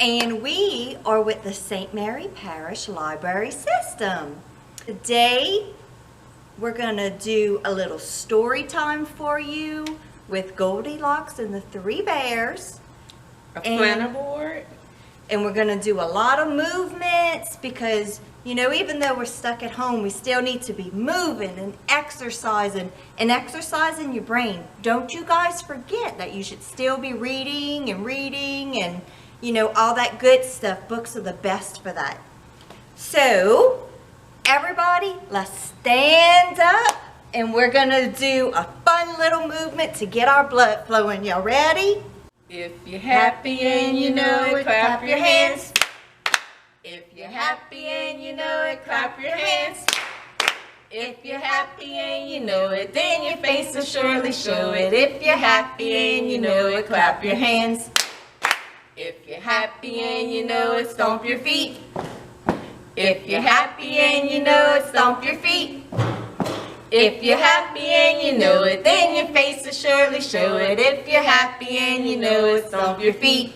and we are with the St. Mary Parish Library System. Today, we're gonna do a little story time for you with Goldilocks and the Three Bears. A planner board. And we're gonna do a lot of movements because, you know, even though we're stuck at home, we still need to be moving and exercising your brain. Don't you guys forget that you should still be reading and, you know, all that good stuff. Books are the best for that. So, everybody, let's stand up and we're gonna do a fun little movement to get our blood flowing. Y'all ready? If you're happy and you know it, clap your hands. If you're happy and you know it, clap your hands. If you're happy and you know it, then your face will surely show it. If you're happy and you know it, clap your hands. If you're happy and you know it, stomp your feet. If you're happy and you know it, stomp your feet. If you're happy and you know it, then your face will surely show it. If you're happy and you know it, stomp your feet.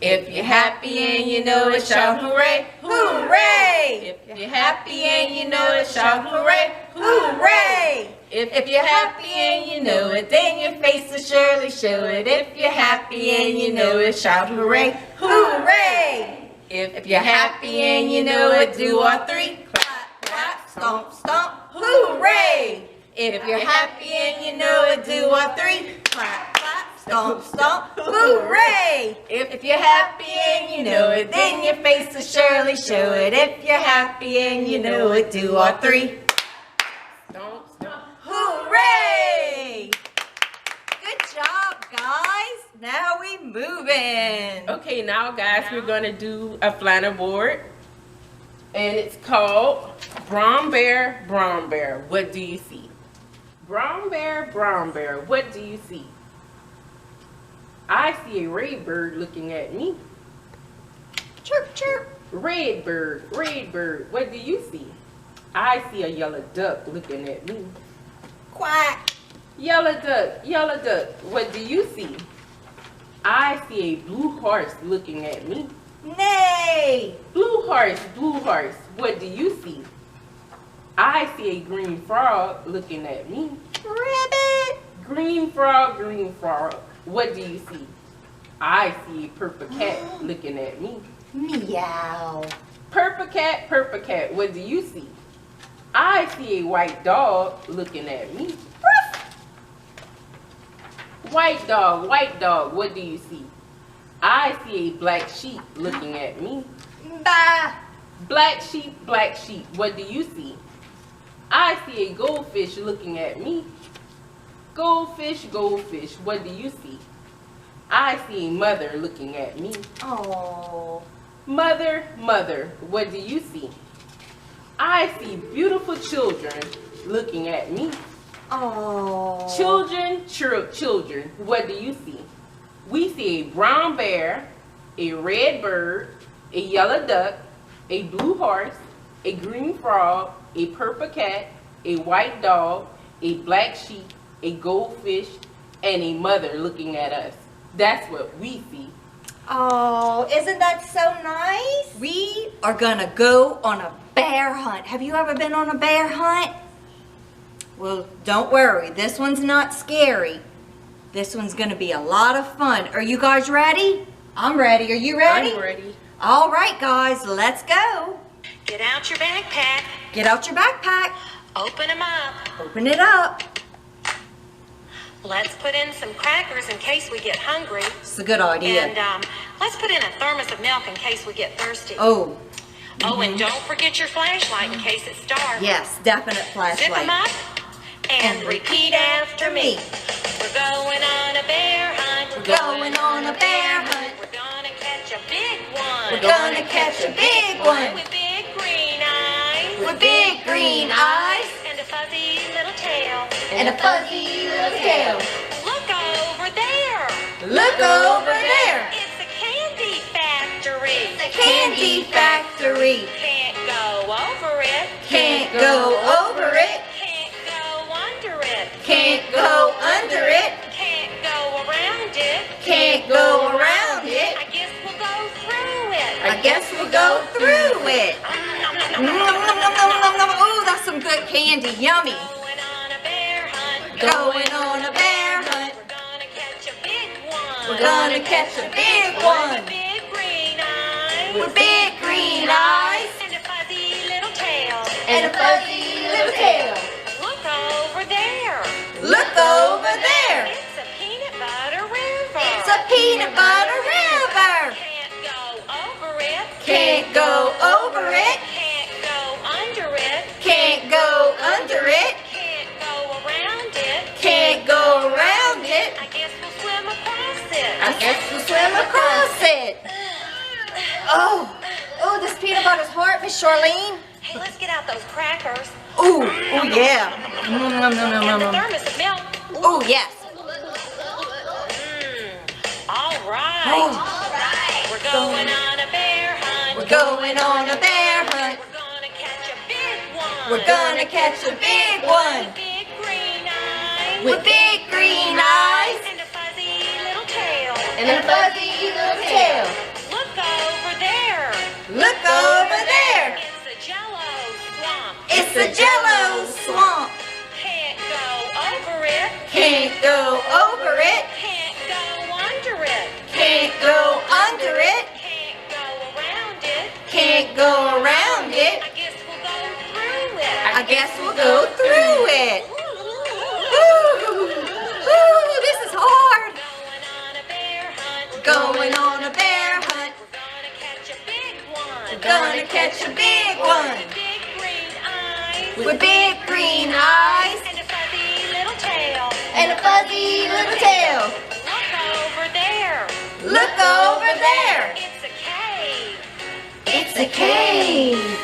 If you're happy and you know it, shout hooray, hooray! If you're happy and you know it, shout hooray, hooray! If you're happy and you know it, then your face will surely show it. If you're happy and you know it, shout hooray, hooray! If you're happy and you know it, do all three. Clap, clap, stomp, stomp, hooray! If you're happy and you know it, do all three. Clap, clap, stomp, stomp, hooray! If you're happy and you know it, then your face will surely show it. If you're happy and you know it, do all three. Stomp, stomp, hooray! Good job, guys. Now we moving. Okay, now guys, we're gonna do a flannel board, and it's called Brown Bear, Brown Bear, what do you see? Brown Bear, what do you see? I see a red bird looking at me. Chirp, chirp. Red bird, what do you see? I see a yellow duck looking at me. Quack. Yellow duck, what do you see? I see a blue horse looking at me. Neigh. Blue horse, what do you see? I see a green frog looking at me. Ribbit. Green frog, what do you see? I see a purple cat looking at me. Meow. Purple cat, what do you see? I see a white dog looking at me. White dog, what do you see? I see a black sheep looking at me. Bah. Black sheep, what do you see? I see a goldfish looking at me. Goldfish, what do you see? I see a mother looking at me. Oh. Mother, what do you see? I see beautiful children looking at me. Oh. Children, what do you see? We see a brown bear, a red bird, a yellow duck, a blue horse, a green frog, a purple cat, a white dog, a black sheep, a goldfish, and a mother looking at us. That's what we see. Oh, isn't that so nice? We are gonna go on a bear hunt. Have you ever been on a bear hunt? Well, don't worry. This one's not scary. This one's gonna be a lot of fun. Are you guys ready? I'm ready. Are you ready? I'm ready. All right, guys, let's go. Get out your backpack. Get out your backpack. Open them up. Open it up. Let's put in some crackers in case we get hungry. It's a good idea. And let's put in a thermos of milk in case we get thirsty. Oh. Oh, and don't forget your flashlight in case it's dark. Yes, definite flashlight. Zip them up and repeat after me. We're going on a bear hunt. We're going on a bear hunt. We're gonna catch a big one. We're gonna catch a big one. With big green eyes. With big green eyes. And a fuzzy little tail. And a fuzzy little tail. Look over there. Look over there. It's a candy factory. It's a candy factory. Can't go over it. Can't go over it. Can't go under it. Can't go under it. Can't go around it. Can't go around it. I guess we'll go guess we'll go through it. Oh, that's some good candy. Yummy. Going on a bear hunt. Going on a bear hunt. We're gonna catch a big one. We're gonna catch a big one. With big green eyes. With big green eyes. And a fuzzy little tail. And a fuzzy little tail. Look over there. Look over there. It's a peanut butter river. It's a peanut butter river. Can't go over it. Can't go over it. Can't go under it. Can't go under it. Can't go around it. Can't go around it. I guess we'll swim across it. I guess we'll swim across it. Oh, this peanut butter's hard, Miss Charlene. Hey, let's get out those crackers. Oh yeah. And the thermos of milk. Oh yes. All right. Oh. We're going on a bear hunt. We're going on a bear hunt. We're gonna catch a big one. We're gonna catch a big one. With big green eyes. With big green eyes. And a fuzzy little tail. And a fuzzy little tail. Look over there. Look over there. It's a jello swamp. It's a jello swamp. Can't go over it. Can't go over it. Can't go under it. Can't go under it. Can't go around it. Can't go around it. I guess we'll go through it. I guess we'll go through it. Ooh, this is hard. Going on a bear hunt. Going on a bear hunt. We're gonna catch a big one. We're gonna catch a big one. With big green eyes. With big green eyes. And a fuzzy little tail. And a fuzzy little tail. Look over there. Look over there. It's a cave. It's a cave.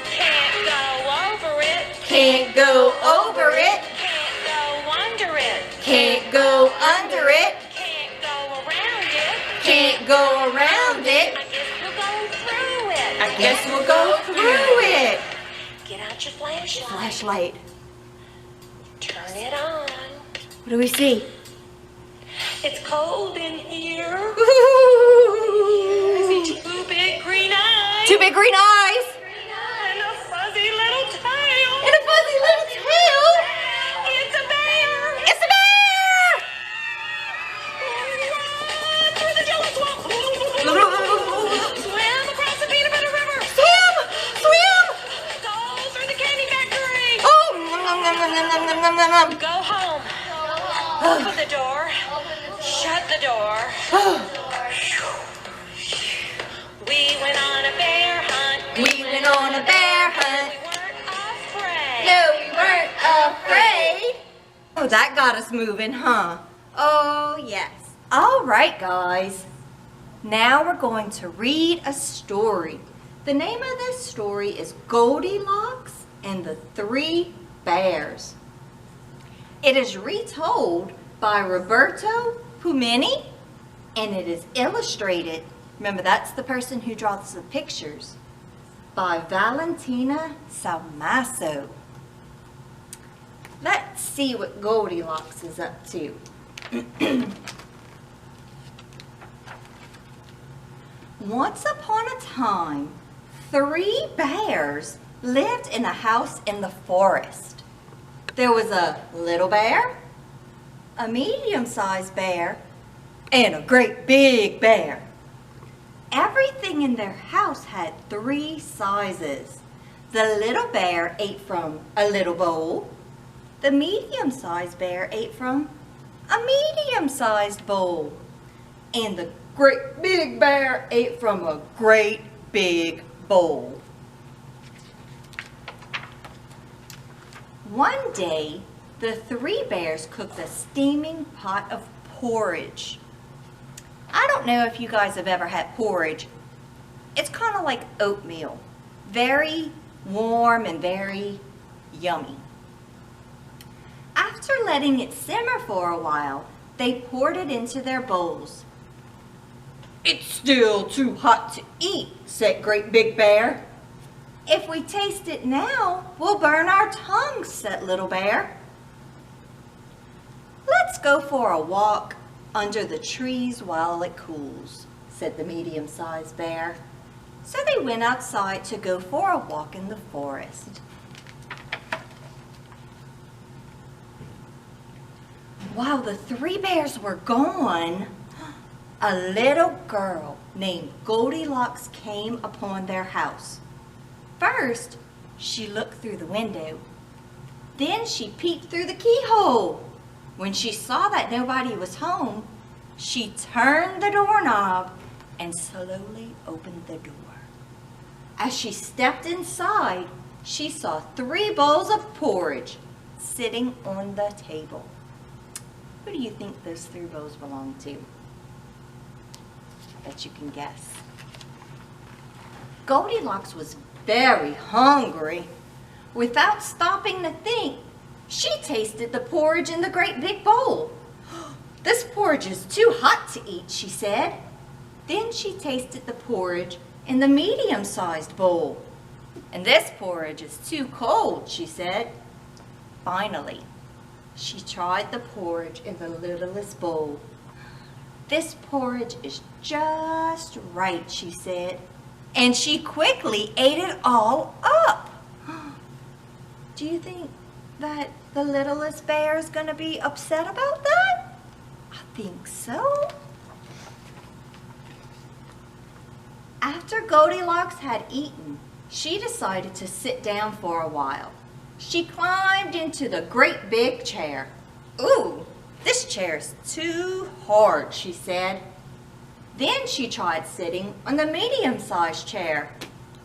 Can't go over it. Can't go over it. Can't go under it. Can't go under it. Can't go around it. Can't go around it. I guess we'll go through it. I guess we'll go through it. Get out your flashlight. Flashlight. Turn it on. What do we see? It's cold in here. I Ooh. see two big green eyes. Two big green eyes. And a fuzzy little tail. And a fuzzy little tail. It's a bear. It's a bear. Run through the jello swamp. Swim across the peanut butter river. Swim. Swim. Go through the candy factory. Oh. Nom, nom, nom, nom, nom, nom, nom, nom. Go home. Open the door. Shut the door. We went on a bear hunt. We went on a bear hunt. We weren't afraid. No, we weren't afraid. Oh, that got us moving, huh? Oh, yes. All right, guys. Now we're going to read a story. The name of this story is Goldilocks and the Three Bears. It is retold by Roberto Pumini, and it is illustrated, remember that's the person who draws the pictures, by Valentina Salmaso. Let's see what Goldilocks is up to. Once upon a time, 3 bears lived in a house in the forest. There was a little bear, a medium-sized bear, and a great big bear. Everything in their house had 3 sizes. The little bear ate from a little bowl. The medium-sized bear ate from a medium-sized bowl. And the great big bear ate from a great big bowl. One day, the 3 bears cooked a steaming pot of porridge. I don't know if you guys have ever had porridge. It's kind of like oatmeal. Very warm and very yummy. After letting it simmer for a while, they poured it into their bowls. "It's still too hot to eat," said Great Big Bear. "If we taste it now, we'll burn our tongues," said Little Bear. "Let's go for a walk under the trees while it cools," said the medium-sized bear. So they went outside to go for a walk in the forest. While the three bears were gone, a little girl named Goldilocks came upon their house. First, she looked through the window. Then she peeked through the keyhole. When she saw that nobody was home, she turned the doorknob and slowly opened the door. As she stepped inside, she saw 3 bowls of porridge sitting on the table. Who do you think those 3 bowls belong to? I bet you can guess. Goldilocks was very hungry. Without stopping to think, she tasted the porridge in the great big bowl. This porridge is too hot to eat, she said. Then she tasted the porridge in the medium-sized bowl. And this porridge is too cold, she said. Finally, she tried the porridge in the littlest bowl. This porridge is just right, she said. And she quickly ate it all up. Do you think that the littlest bear is going to be upset about that? I think so. After Goldilocks had eaten, she decided to sit down for a while. She climbed into the great big chair. Ooh, this chair is too hard, she said. Then she tried sitting on the medium-sized chair.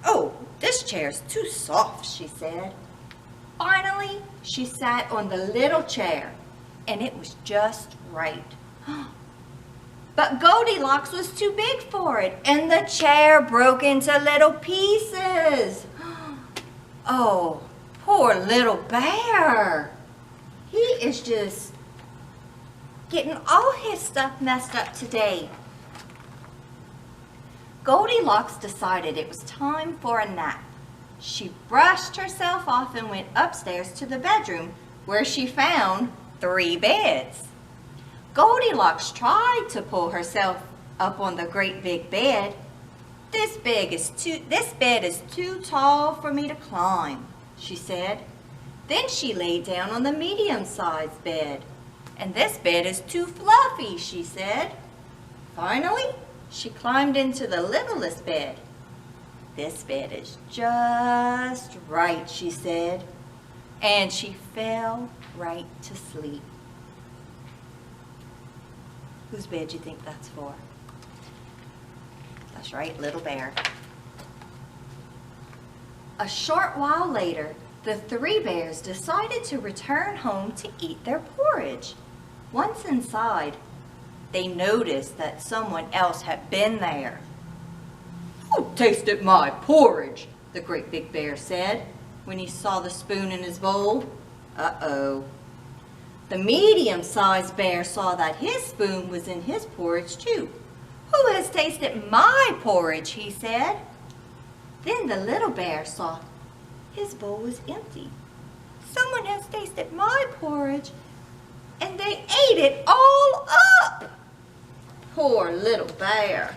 Oh, this chair is too soft, she said. Finally, she sat on the little chair, and it was just right. But Goldilocks was too big for it, and the chair broke into little pieces. Oh, poor little bear. He is just getting all his stuff messed up today. Goldilocks decided it was time for a nap. She brushed herself off and went upstairs to the bedroom, where she found 3 beds. Goldilocks tried to pull herself up on the great big bed. This bed is too tall for me to climb, she said. Then she lay down on the medium-sized bed. And this bed is too fluffy, she said. Finally, she climbed into the littlest bed. This bed is just right, she said. And she fell right to sleep. Whose bed do you think that's for? That's right, little bear. A short while later, the 3 bears decided to return home to eat their porridge. Once inside, they noticed that someone else had been there. "Who tasted my porridge?" the great big bear said when he saw the spoon in his bowl. Uh-oh. The medium-sized bear saw that his spoon was in his porridge too. "Who has tasted my porridge?" he said. Then the little bear saw his bowl was empty. "Someone has tasted my porridge, and they ate it all up." Poor little bear.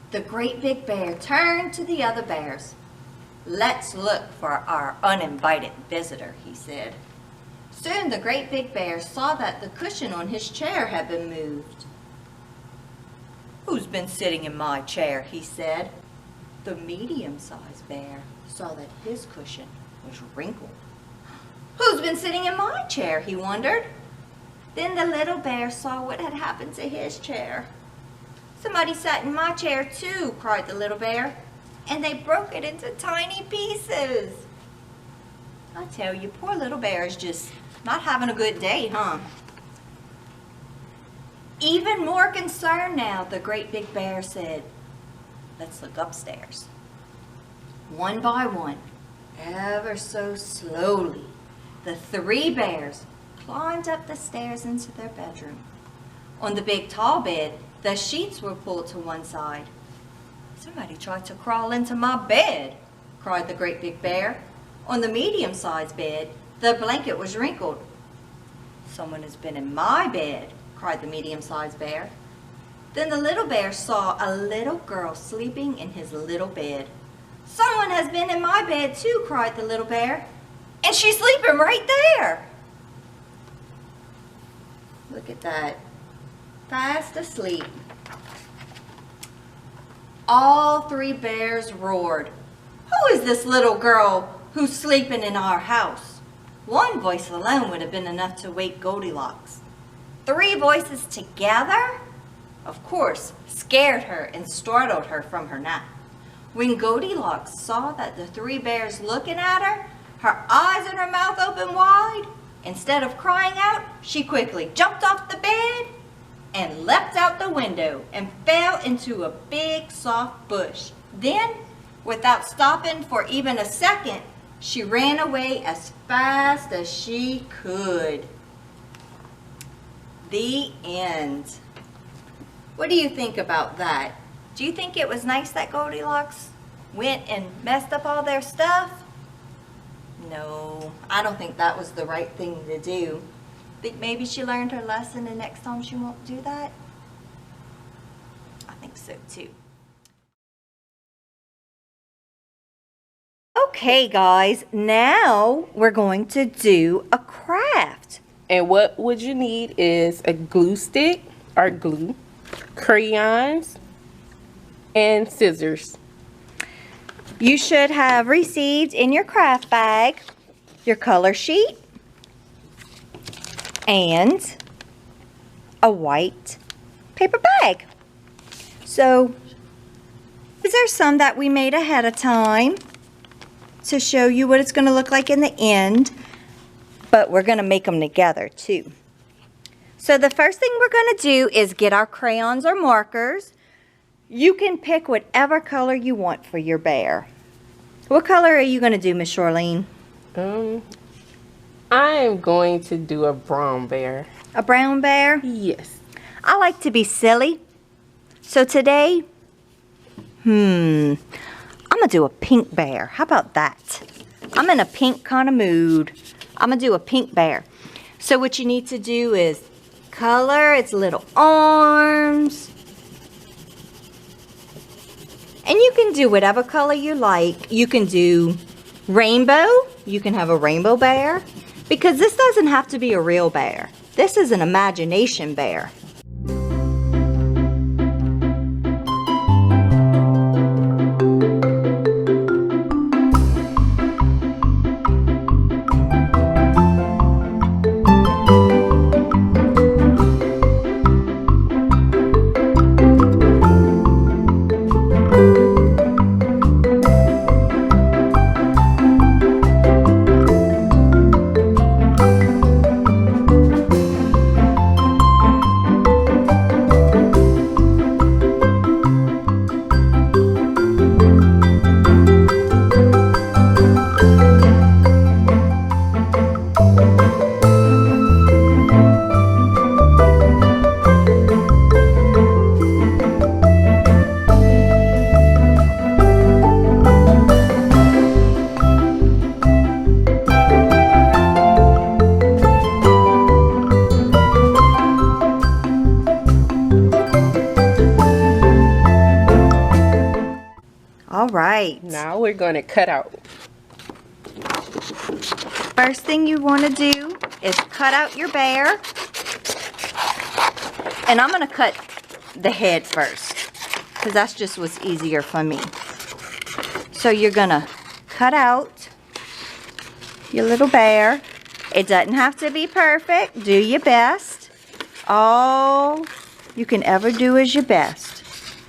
The great big bear turned to the other bears. "Let's look for our uninvited visitor," he said. Soon the great big bear saw that the cushion on his chair had been moved. "Who's been sitting in my chair?" he said. The medium-sized bear saw that his cushion was wrinkled. "Who's been sitting in my chair?" he wondered. Then the little bear saw what had happened to his chair. "Somebody sat in my chair too," cried the little bear, "and they broke it into tiny pieces." I tell you, poor little bear is just not having a good day, huh? Even more concerned now, the great big bear said, "Let's look upstairs." One by one, ever so slowly, the 3 bears climbed up the stairs into their bedroom. On the big tall bed, the sheets were pulled to one side. "Somebody tried to crawl into my bed," cried the great big bear. On the medium-sized bed, the blanket was wrinkled. "Someone has been in my bed," cried the medium-sized bear. Then the little bear saw a little girl sleeping in his little bed. "Someone has been in my bed too," cried the little bear. "And she's sleeping right there." Look at that. Fast asleep. All three bears roared. "Who is this little girl who's sleeping in our house?" One voice alone would have been enough to wake Goldilocks. Three voices together, of course, scared her and startled her from her nap. When Goldilocks saw that the three bears looking at her, her eyes and her mouth open wide, instead of crying out, she quickly jumped off the bed and leapt out the window and fell into a big soft bush. Then, without stopping for even a second, she ran away as fast as she could. The end. What do you think about that? Do you think it was nice that Goldilocks went and messed up all their stuff? No, I don't think that was the right thing to do. Think maybe she learned her lesson and next time she won't do that? I think so too. Okay guys, now we're going to do a craft. And what would you need is a glue stick or glue, crayons, and scissors. You should have received in your craft bag your color sheet and a white paper bag. So these are some that we made ahead of time to show you what it's going to look like in the end, but we're going to make them together too. So the first thing we're going to do is get our crayons or markers. You can pick whatever color you want for your bear. What color are you going to do, Miss Charlene? I am going to do a brown bear. A brown bear? Yes. I like to be silly. So today, I'm going to do a pink bear. How about that? I'm in a pink kind of mood. I'm going to do a pink bear. So what you need to do is color its little arms. And you can do whatever color you like. You can do rainbow. You can have a rainbow bear. Because this doesn't have to be a real bear. This is an imagination bear. Alright. Now we're going to cut out. First thing you want to do is cut out your bear. And I'm going to cut the head first, because that's just what's easier for me. So you're going to cut out your little bear. It doesn't have to be perfect. Do your best. All you can ever do is your best.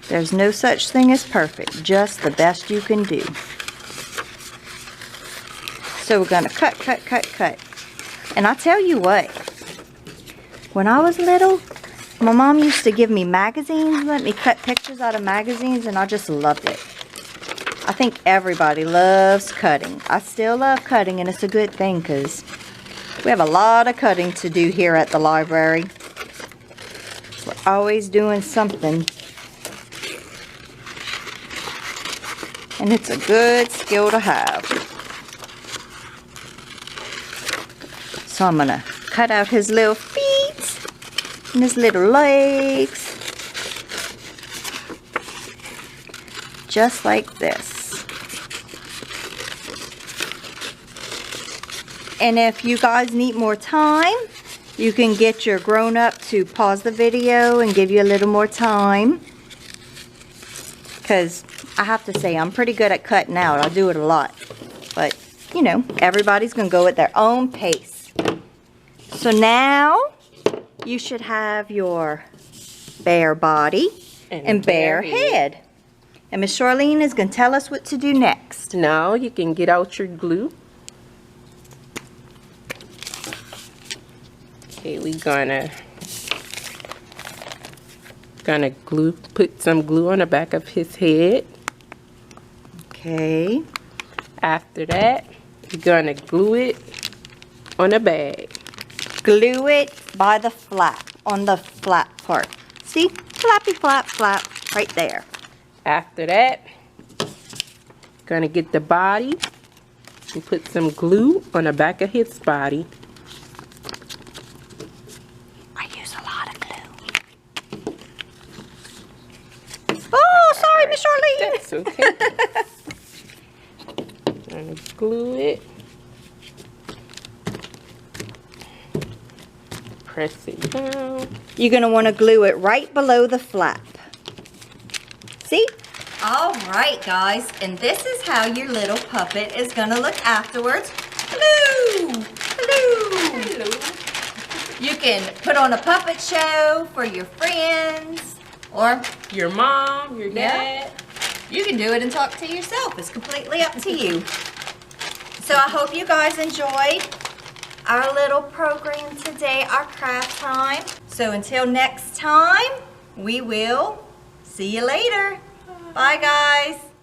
There's no such thing as perfect, just the best you can do. So we're going to cut, cut, cut, cut. And I tell you what, when I was little, my mom used to give me magazines, let me cut pictures out of magazines, and I just loved it. I think everybody loves cutting. I still love cutting, and it's a good thing because we have a lot of cutting to do here at the library. We're always doing something. And it's a good skill to have. So I'm going to cut out his little feet and his little legs. just like this. And if you guys need more time, you can get your grown-up to pause the video and give you a little more time. Because I have to say, I'm pretty good at cutting out. I'll do it a lot. But, you know, everybody's going to go at their own pace. So now, you should have your bear body and bear head. And Miss Charlene is going to tell us what to do next. Now you can get out your glue. Okay, we gonna put some glue on the back of his head. Okay. After that, we're gonna glue it on a bag. Glue it by the flap, on the flap part. See? Flappy flap flap right there. After that, gonna get the body and put some glue on the back of his body. I use a lot of glue. Oh, sorry, Miss Charlene. That's okay. Gonna glue it. Press it down. You're going to want to glue it right below the flap. See? All right, guys. And this is how your little puppet is going to look afterwards. Hello! Hello! Hello. You can put on a puppet show for your friends or Your mom, your dad. you can do it and talk to yourself. It's completely up to you. So I hope you guys enjoyed our little program today, our craft time. So until next time, we will see you later. Bye, guys.